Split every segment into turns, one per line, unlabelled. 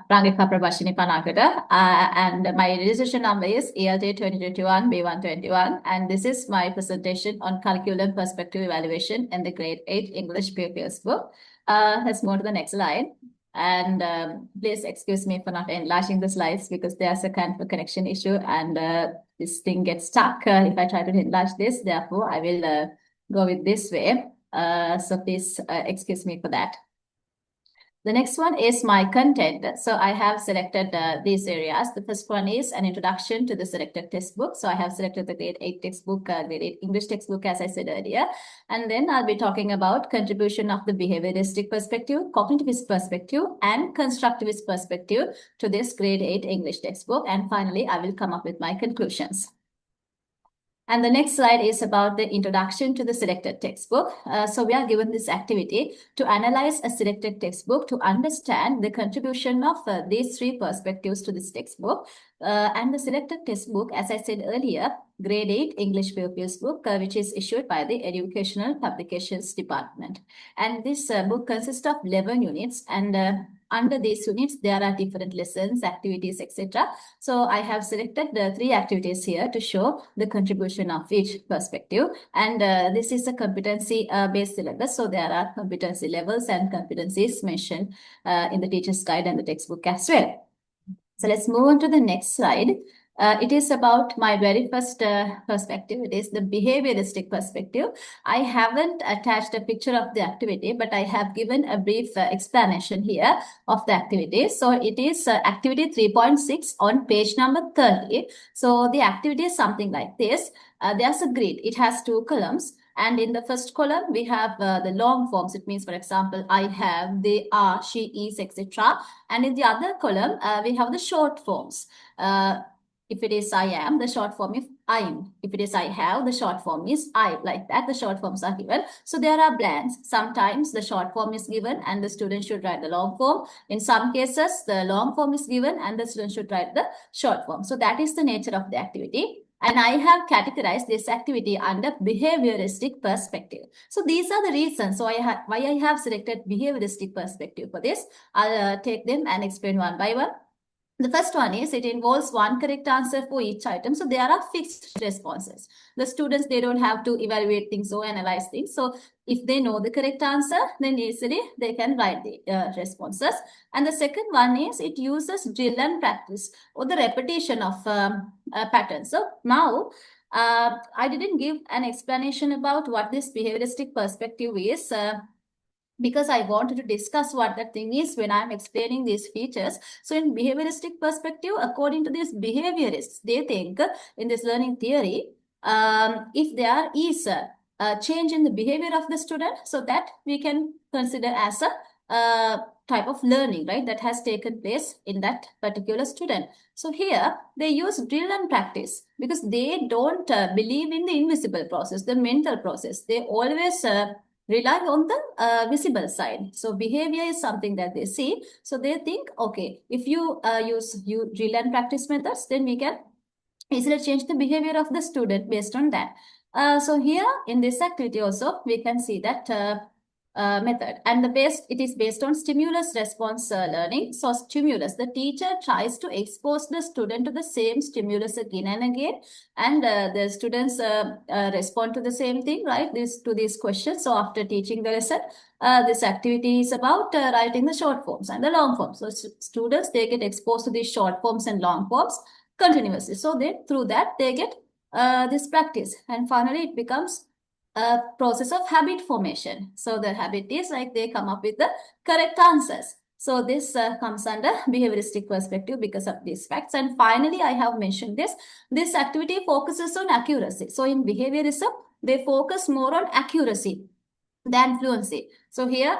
Rangika Prabhashini Panakata, and my registration number is ELT 2021 B121, and this is my presentation on curriculum perspective evaluation in the grade 8 English PPS book. Let's move to the next slide. And please excuse me for not enlarging the slides because there's a kind of a connection issue, and this thing gets stuck if I try to enlarge this. Therefore, I will go with this way. So please excuse me for that. The next one is my content. So I have selected these areas. The first one is an introduction to the selected textbook. So I have selected the grade 8 textbook, grade 8 English textbook, as I said earlier. And then I'll be talking about contribution of the behavioristic perspective, cognitivist perspective, and constructivist perspective to this grade 8 English textbook. And finally, I will come up with my conclusions. And the next slide is about the introduction to the selected textbook. So we are given this activity to analyze a selected textbook to understand the contribution of these three perspectives to this textbook. And the selected textbook, as I said earlier, grade 8 English pupils book, which is issued by the Educational Publications Department. And this book consists of 11 units, and under these units, there are different lessons, activities, etc. So I have selected the 3 activities here to show the contribution of each perspective. And this is a competency-based syllabus. So there are competency levels and competencies mentioned in the teacher's guide and the textbook as well. So let's move on to the next slide. It is about my very first perspective. It is the behavioristic perspective. I haven't attached a picture of the activity, but I have given a brief explanation here of the activity. So it is activity 3.6 on page number 30. So the activity is something like this. There's a grid. It has 2 columns. And in the first column, we have the long forms. It means, for example, I have, they are, she is, etc. And in the other column, we have the short forms. If it is I am, the short form is I'm. If it is I have, the short form is I. Like that, the short forms are given. So there are blanks. Sometimes the short form is given and the student should write the long form. In some cases, the long form is given and the student should write the short form. So that is the nature of the activity. And I have categorized this activity under behavioristic perspective. So these are the reasons why I have selected behavioristic perspective for this. I'll take them and explain one by one. The first one is it involves one correct answer for each item. So there are fixed responses. The students, they don't have to evaluate things or analyze things. So if they know the correct answer, then easily they can write the responses. And the second one is it uses drill and practice or the repetition of patterns. So now I didn't give an explanation about what this behavioristic perspective is. Because I wanted to discuss what that thing is when I'm explaining these features. So in behavioristic perspective, according to these behaviorists, they think in this learning theory, if there is a change in the behavior of the student, so that we can consider as a type of learning, right, that has taken place in that particular student. So here they use drill and practice because they don't believe in the invisible process, the mental process. They always rely on the visible side. So behavior is something that they see. So they think, okay, if you use drill and practice methods, then we can easily change the behavior of the student based on that. So here in this activity also, we can see that method. And it is based on stimulus response learning. So stimulus, the teacher tries to expose the student to the same stimulus again and again. And the students respond to the same thing, right? To these questions. So after teaching the lesson, this activity is about writing the short forms and the long forms. So students, they get exposed to these short forms and long forms continuously. So then through that, they get this practice. And finally, it becomes a process of habit formation. So the habit is like they come up with the correct answers. So this comes under behavioristic perspective because of these facts. And finally, I have mentioned this. This activity focuses on accuracy. So in behaviorism, they focus more on accuracy than fluency. So here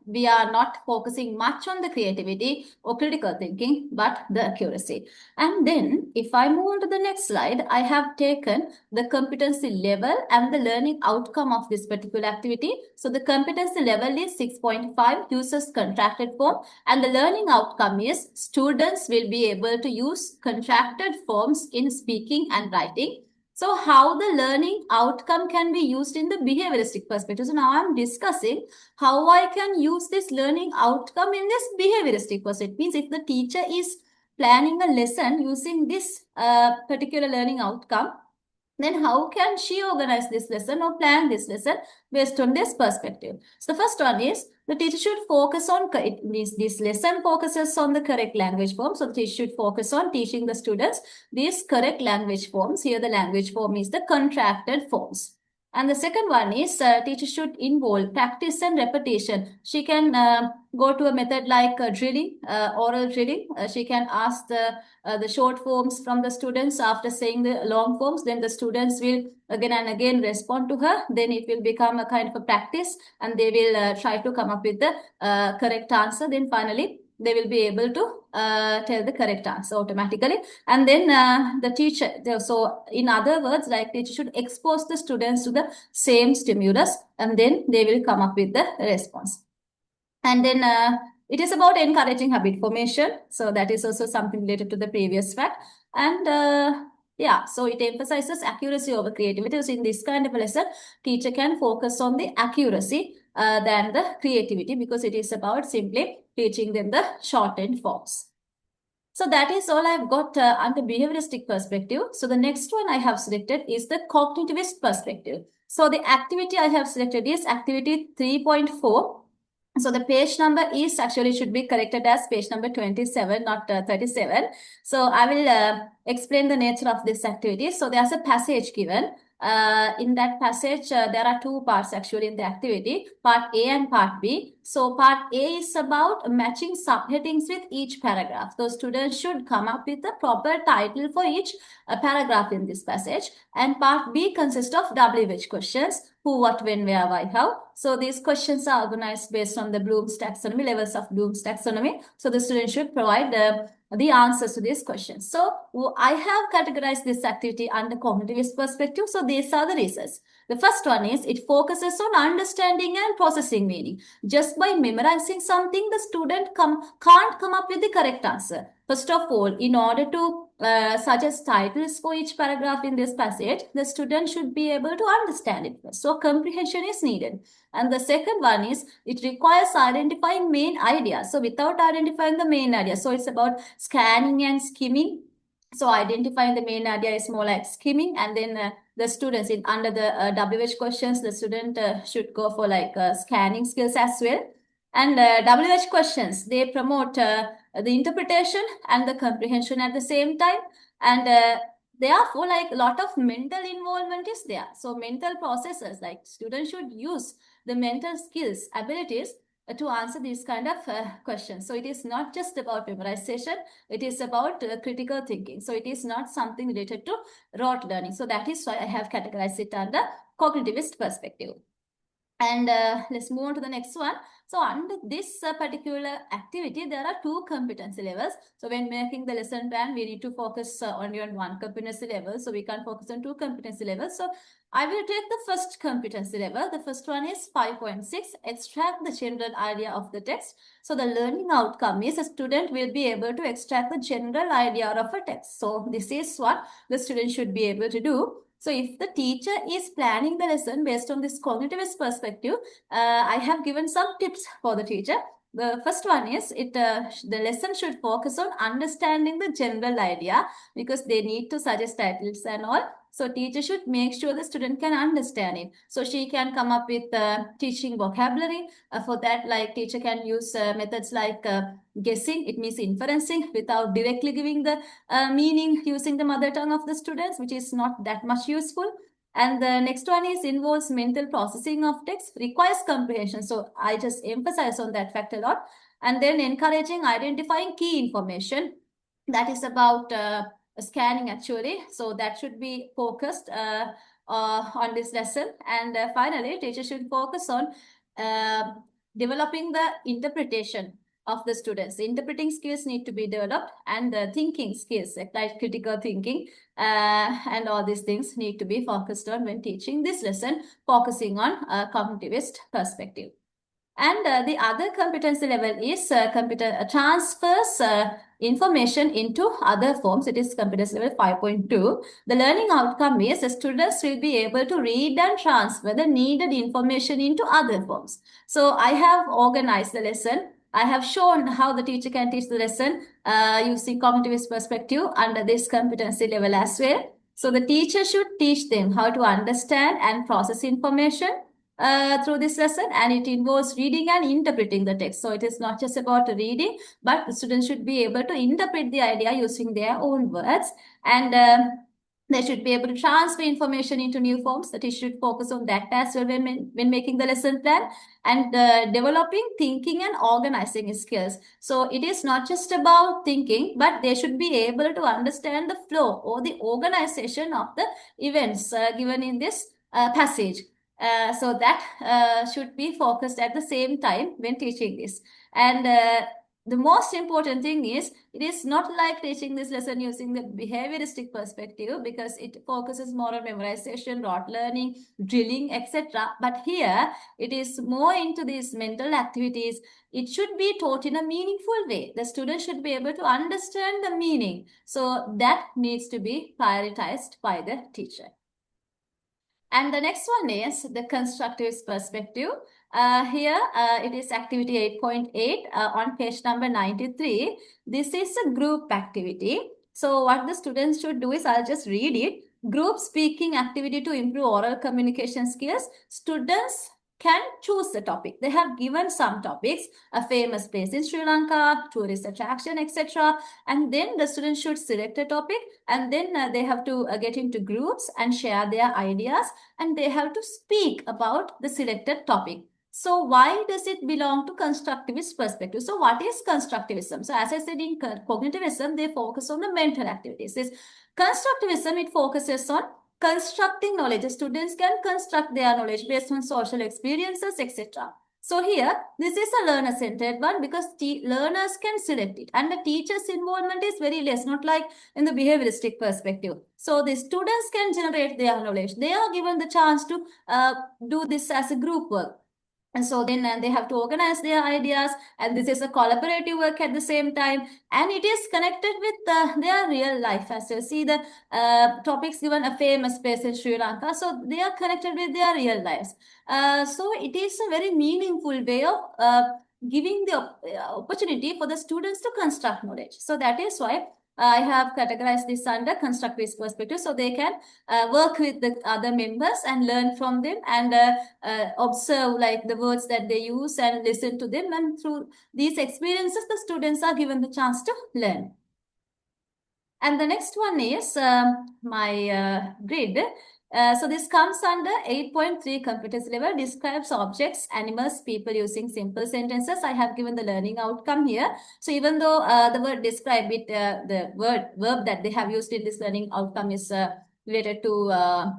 we are not focusing much on the creativity or critical thinking, but the accuracy. And then if I move on to the next slide, I have taken the competency level and the learning outcome of this particular activity. So the competency level is 6.5, uses contracted form, and the learning outcome is students will be able to use contracted forms in speaking and writing. So how the learning outcome can be used in the behavioristic perspective. So now I'm discussing how I can use this learning outcome in this behavioristic perspective. It means if the teacher is planning a lesson using this particular learning outcome, then how can she organize this lesson or plan this lesson based on this perspective? So the first one is the teacher should focus on, it means this lesson focuses on the correct language form. So the teacher should focus on teaching the students these correct language forms. Here the language form is the contracted forms. And the second one is teacher should involve practice and repetition. She can go to a method like drilling, oral drilling. She can ask the short forms from the students after saying the long forms. Then the students will again and again respond to her. Then it will become a kind of a practice and they will try to come up with the correct answer. Then finally, they will be able to tell the correct answer automatically. And then the teacher, so in other words, like teacher should expose the students to the same stimulus and then they will come up with the response. And then it is about encouraging habit formation. So that is also something related to the previous fact. And yeah, so it emphasizes accuracy over creativity. So in this kind of a lesson, teacher can focus on the accuracy than the creativity because it is about simply teaching them the shortened forms. So that is all I've got under behavioristic perspective. So the next one I have selected is the cognitivist perspective. So the activity I have selected is activity 3.4. So the page number is actually should be corrected as page number 27, not 37. So I will explain the nature of this activity. So there's a passage given. In that passage, there are two parts actually in the activity, part A and part B. So part A is about matching subheadings with each paragraph. So students should come up with the proper title for each paragraph in this passage. And part B consists of WH questions. Who, what, when, where, why, how. So these questions are organized based on the Bloom's taxonomy, levels of Bloom's taxonomy. So the student should provide the answers to these questions. So I have categorized this activity under cognitivist perspective. So these are the reasons. The first one is it focuses on understanding and processing meaning. Just by memorizing something, the student can't come up with the correct answer. First of all, in order to suggest titles for each paragraph in this passage, the student should be able to understand it first. So comprehension is needed. And the second one is it requires identifying main ideas. So without identifying the main idea, so it's about scanning and skimming. So identifying the main idea is more like skimming, and then the students in under the WH questions, the student should go for like scanning skills as well. And WH questions, they promote the interpretation and the comprehension at the same time. And therefore, like a lot of mental involvement is there. So mental processes, like students should use the mental skills, abilities to answer these kind of questions. So it is not just about memorization, it is about critical thinking. So it is not something related to rote learning. So that is why I have categorized it under cognitivist perspective. And let's move on to the next one. So under this particular activity, there are two competency levels. So when making the lesson plan, we need to focus only on one competency level. So we can't focus on two competency levels. So I will take the first competency level. The first one is 5.6, extract the general idea of the text. So the learning outcome is a student will be able to extract the general idea of a text. So this is what the student should be able to do. So if the teacher is planning the lesson based on this cognitivist perspective, I have given some tips for the teacher. The first one is the lesson should focus on understanding the general idea because they need to suggest titles and all. So teacher should make sure the student can understand it. So she can come up with teaching vocabulary. For that, like teacher can use methods like guessing, it means inferencing without directly giving the meaning using the mother tongue of the students, which is not that much useful. And the next one is involves mental processing of text, requires comprehension. So I just emphasize on that fact a lot. And then encouraging identifying key information. That is about scanning actually. So that should be focused on this lesson. And finally, teacher should focus on developing the interpretation of the students. The interpreting skills need to be developed, and the thinking skills, like critical thinking and all these things need to be focused on when teaching this lesson, focusing on a cognitivist perspective. And the other competency level is transfers information into other forms. It is competency level 5.2. The learning outcome is the students will be able to read and transfer the needed information into other forms. So I have organized the lesson. I have shown how the teacher can teach the lesson using cognitivist perspective under this competency level as well. So the teacher should teach them how to understand and process information through this lesson, and it involves reading and interpreting the text. So it is not just about reading, but the students should be able to interpret the idea using their own words, and they should be able to transfer information into new forms. The teacher should focus on that as well when making the lesson plan, and developing thinking and organizing skills. So it is not just about thinking, but they should be able to understand the flow or the organization of the events given in this passage. So that should be focused at the same time when teaching this. And the most important thing is, it is not like teaching this lesson using the behavioristic perspective, because it focuses more on memorization, rote learning, drilling, etc. But here it is more into these mental activities. It should be taught in a meaningful way. The student should be able to understand the meaning. So that needs to be prioritized by the teacher. And the next one is the constructivist perspective. Here it is activity 8.8 on page number 93. This is a group activity. So what the students should do is, I'll just read it. Group speaking activity to improve oral communication skills. Students can choose the topic. They have given some topics, a famous place in Sri Lanka, tourist attraction, etc. And then the students should select a topic, and then they have to get into groups and share their ideas, and they have to speak about the selected topic. So why does it belong to constructivist perspective? So what is constructivism? So as I said, in cognitivism, they focus on the mental activities. This constructivism, it focuses on constructing knowledge. Students can construct their knowledge based on social experiences, etc. So here, this is a learner-centered one, because learners can select it, and the teacher's involvement is very less, not like in the behavioristic perspective. So the students can generate their knowledge. They are given the chance to do this as a group work. And so then they have to organize their ideas, and this is a collaborative work at the same time, and it is connected with their real life. As you see, the topics given a famous place in Sri Lanka, so they are connected with their real lives. So it is a very meaningful way of giving the opportunity for the students to construct knowledge. So that is why I have categorized this under constructivist perspective, so they can work with the other members and learn from them, and observe like the words that they use and listen to them. And through these experiences, the students are given the chance to learn. And the next one is my grid. So this comes under 8.3 competence level, describes objects, animals, people using simple sentences. I have given the learning outcome here. So even though the word describe it, the verb that they have used in this learning outcome is related to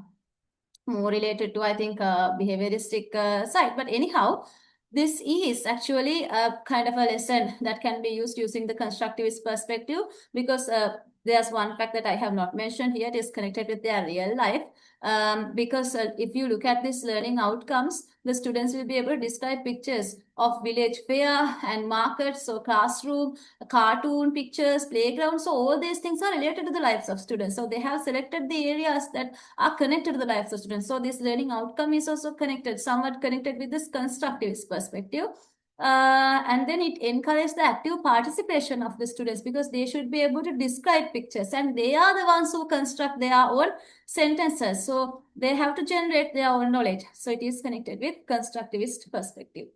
more related to, I think, behavioristic side. But anyhow, this is actually a kind of a lesson that can be used using the constructivist perspective, because there's one fact that I have not mentioned here. It is connected with their real life. Because if you look at these learning outcomes, the students will be able to describe pictures of village fair and markets, so classroom, cartoon pictures, playground. So all these things are related to the lives of students. So they have selected the areas that are connected to the lives of students. So this learning outcome is also connected, somewhat connected with this constructivist perspective. And then it encourages the active participation of the students, because they should be able to describe pictures, and they are the ones who construct their own sentences. So they have to generate their own knowledge. So it is connected with constructivist perspective.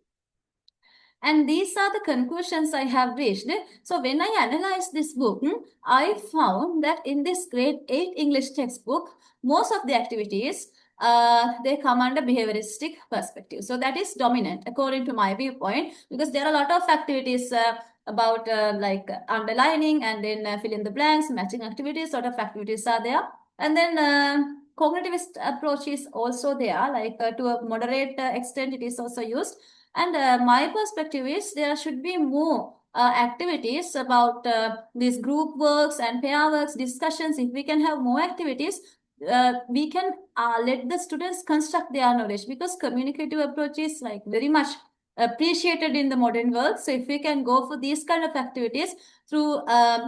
And these are the conclusions I have reached. So when I analyzed this book, I found that in this grade 8 English textbook, most of the activities, they come under behavioristic perspective. So that is dominant according to my viewpoint, because there are a lot of activities about like underlining and then fill in the blanks, matching activities, sort of activities are there. And then cognitivist approach is also there, like to a moderate extent it is also used. And my perspective is there should be more activities about these group works and pair works, discussions. If we can have more activities, we can let the students construct their knowledge, because communicative approach is like very much appreciated in the modern world. So if we can go for these kind of activities through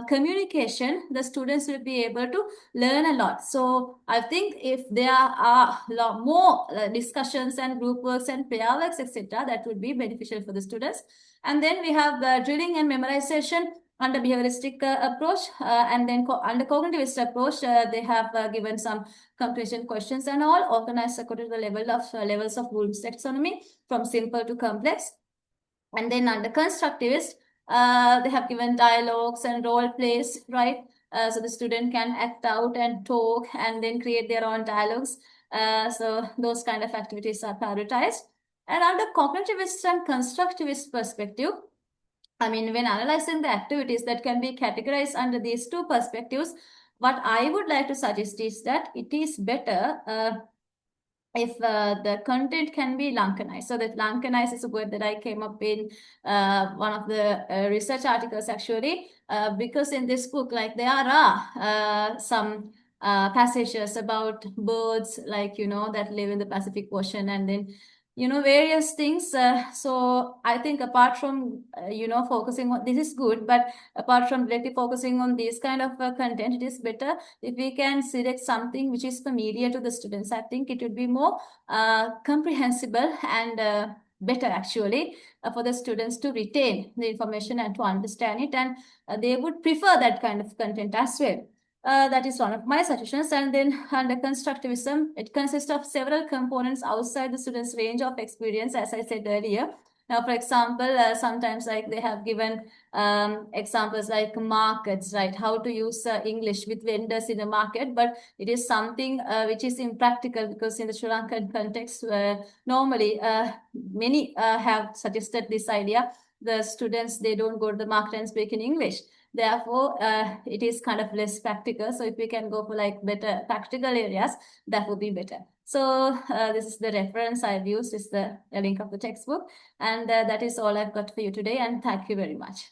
communication, the students will be able to learn a lot. So I think if there are a lot more discussions and group works and pair works, etc., that would be beneficial for the students. And then we have drilling and memorization under behavioristic approach, and then under cognitivist approach, they have given some comprehension questions and all organized according to the levels of Bloom's taxonomy from simple to complex. And then under constructivist, they have given dialogues and role plays, right? So the student can act out and talk and then create their own dialogues. So those kind of activities are prioritized. And under cognitivist and constructivist perspective, I mean, when analyzing the activities that can be categorized under these two perspectives, what I would like to suggest is that it is better if the content can be Lankanized. So that Lankanized is a word that I came up in one of the research articles actually, because in this book, like there are some passages about birds, like, that live in the Pacific Ocean, and then various things. So I think apart from focusing on this is good, but apart from directly focusing on this kind of content, it is better if we can select something which is familiar to the students. I think it would be more comprehensible and better actually for the students to retain the information and to understand it, and they would prefer that kind of content as well. That is one of my suggestions. And then under constructivism, it consists of several components outside the student's range of experience, as I said earlier. Now, for example, sometimes like they have given examples like markets, right? How to use English with vendors in the market, but it is something which is impractical because in the Sri Lankan context, normally many have suggested this idea. The students, they don't go to the market and speak in English. Therefore, it is kind of less practical. So if we can go for like better practical areas, that would be better. So this is the reference I've used, is the link of the textbook. And that is all I've got for you today. And thank you very much.